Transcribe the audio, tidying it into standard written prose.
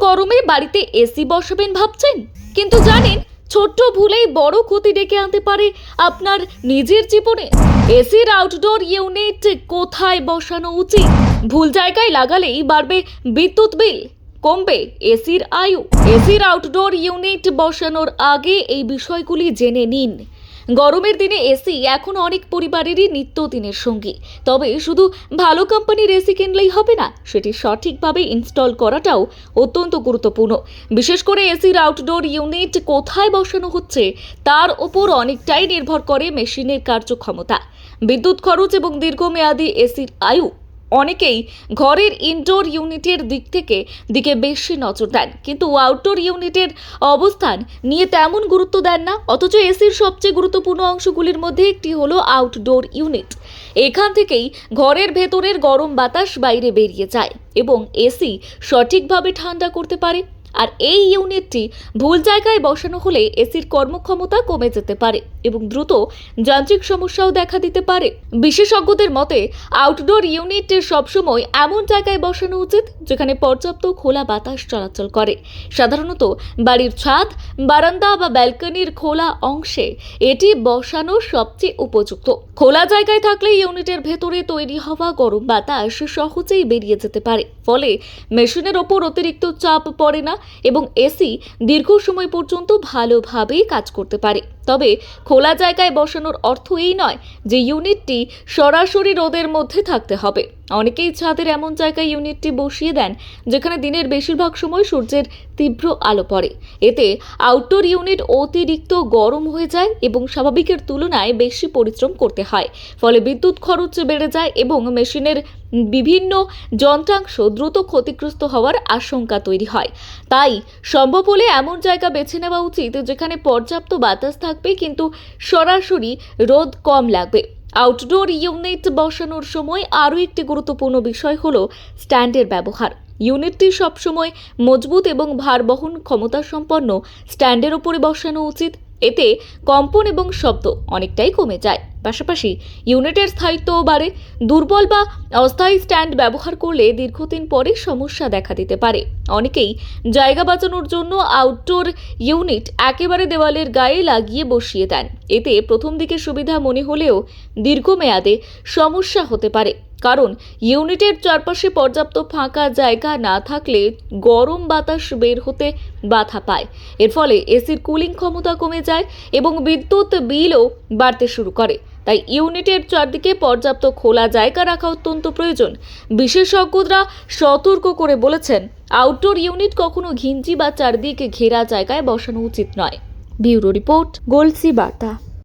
গরমে বাড়িতে এসি বসাবেন ভাবছেন, কিন্তু জানেন ছোট্ট ভুলেই বড় ক্ষতি ডেকে আনতে পারে আপনার নিজের জীবনে। এসির আউটডোর ইউনিট কোথায় বসানো উচিত? ভুল জায়গায় লাগালেই বাড়বে বিদ্যুৎ বিল, কমবে এসির আয়ু। এসির আউটডোর ইউনিট বসানোর আগে এই বিষয়গুলি জেনে নিন। গরমের দিনে এসি এখন অনেক পরিবারেরই নিত্যদিনের সঙ্গী। তবে শুধু ভালো কোম্পানির এসি কিনলেই হবে না, সেটি সঠিকভাবে ইনস্টল করাটাও অত্যন্ত গুরুত্বপূর্ণ। বিশেষ করে এসির আউটডোর ইউনিট কোথায় বসানো হচ্ছে তার উপর অনেকটাই নির্ভর করে মেশিনের কার্যক্ষমতা, বিদ্যুৎ খরচ এবং দীর্ঘমেয়াদী এসির আয়ু। অনেকেই ঘরের ইনডোর ইউনিটের দিকে বেশি নজর দেন, কিন্তু আউটডোর ইউনিটের অবস্থান নিয়ে তেমন গুরুত্ব দেন না। অথচ এসির সবচেয়ে গুরুত্বপূর্ণ অংশগুলির মধ্যে একটি হলো আউটডোর ইউনিট। এখান থেকেই ঘরের ভেতরের গরম বাতাস বাইরে বেরিয়ে যায় এবং এসি সঠিকভাবে ঠান্ডা করতে পারে। আর এই ইউনিটটি ভুল জায়গায় বসানো হলে এসির কর্মক্ষমতা কমে যেতে পারে এবং দ্রুত যান্ত্রিক সমস্যাও দেখা দিতে পারে। বিশেষজ্ঞদের মতে আউটডোর ইউনিট সবসময় এমন জায়গায় বসানো উচিত যেখানে পর্যাপ্ত খোলা বাতাস চলাচল করে। সাধারণত বাড়ির ছাদ, বারান্দা বা ব্যালকনির খোলা অংশে এটি বসানো সবচেয়ে উপযুক্ত। খোলা জায়গায় থাকলে ইউনিটের ভেতরে তৈরি হওয়া গরম বাতাস সহজেই বেরিয়ে যেতে পারে, ফলে মেশিনের ওপর অতিরিক্ত চাপ পড়ে না এবং এসি দীর্ঘ সময় পর্যন্ত ভালোভাবে কাজ করতে পারে। তবে খোলা জায়গায় বসানোর অর্থ এই নয় যে ইউনিটটি সরাসরি রোদের মধ্যে থাকতে হবে। অনেকেই ছাদের এমন জায়গায় ইউনিটটি বসিয়ে দেন যেখানে দিনের বেশিরভাগ সময় সূর্যের তীব্র আলো পড়ে। এতে আউটডোর ইউনিট অতিরিক্ত গরম হয়ে যায় এবং স্বাভাবিকের তুলনায় বেশি পরিশ্রম করতে হয়, ফলে বিদ্যুৎ খরচ বেড়ে যায় এবং মেশিনের বিভিন্ন যন্ত্রাংশ দ্রুত ক্ষতিগ্রস্ত হওয়ার আশঙ্কা তৈরি হয়। তাই সম্ভব হলে এমন জায়গা বেছে নেওয়া উচিত যেখানে পর্যাপ্ত বাতাস থাকবে কিন্তু সরাসরি রোদ কম লাগবে। আউটডোর ইউনিট বসানোর সময় আরও একটি গুরুত্বপূর্ণ বিষয় হলো স্ট্যান্ডের ব্যবহার। ইউনিটটি সবসময় মজবুত এবং ভার বহন ক্ষমতা সম্পন্ন স্ট্যান্ডের উপরে বসানো উচিত। এতে কম্পন এবং শব্দ অনেকটাই কমে যায়, পাশাপাশি ইউনিটের স্থায়িত্বও বাড়ে। দুর্বল বা অস্থায়ী স্ট্যান্ড ব্যবহার করলে দীর্ঘদিন পরে সমস্যা দেখা দিতে পারে। অনেকেই জায়গা বাঁচানোর জন্য আউটডোর ইউনিট একেবারে দেওয়ালের গায়ে লাগিয়ে বসিয়ে দেন। এতে প্রথম দিকে সুবিধা মনে হলেও দীর্ঘমেয়াদে সমস্যা হতে পারে, কারণ ইউনিটের চারপাশে পর্যাপ্ত ফাঁকা জায়গা না থাকলে গরম বাতাস বের হতে বাধা পায়। এর ফলে এসির কুলিং ক্ষমতা কমে যায় এবং বিদ্যুৎ বিলও বাড়তে শুরু করে। তাই ইউনিটের চারদিকে পর্যাপ্ত খোলা জায়গা রাখা অত্যন্ত প্রয়োজন। বিশেষজ্ঞরা সতর্ক করে বলেছেন, আউটডোর ইউনিট কখনো ঘিঞ্জি বা চারদিকে ঘেরা জায়গায় বসানো উচিত নয়। ব্যুরো রিপোর্ট, গলসি বার্তা।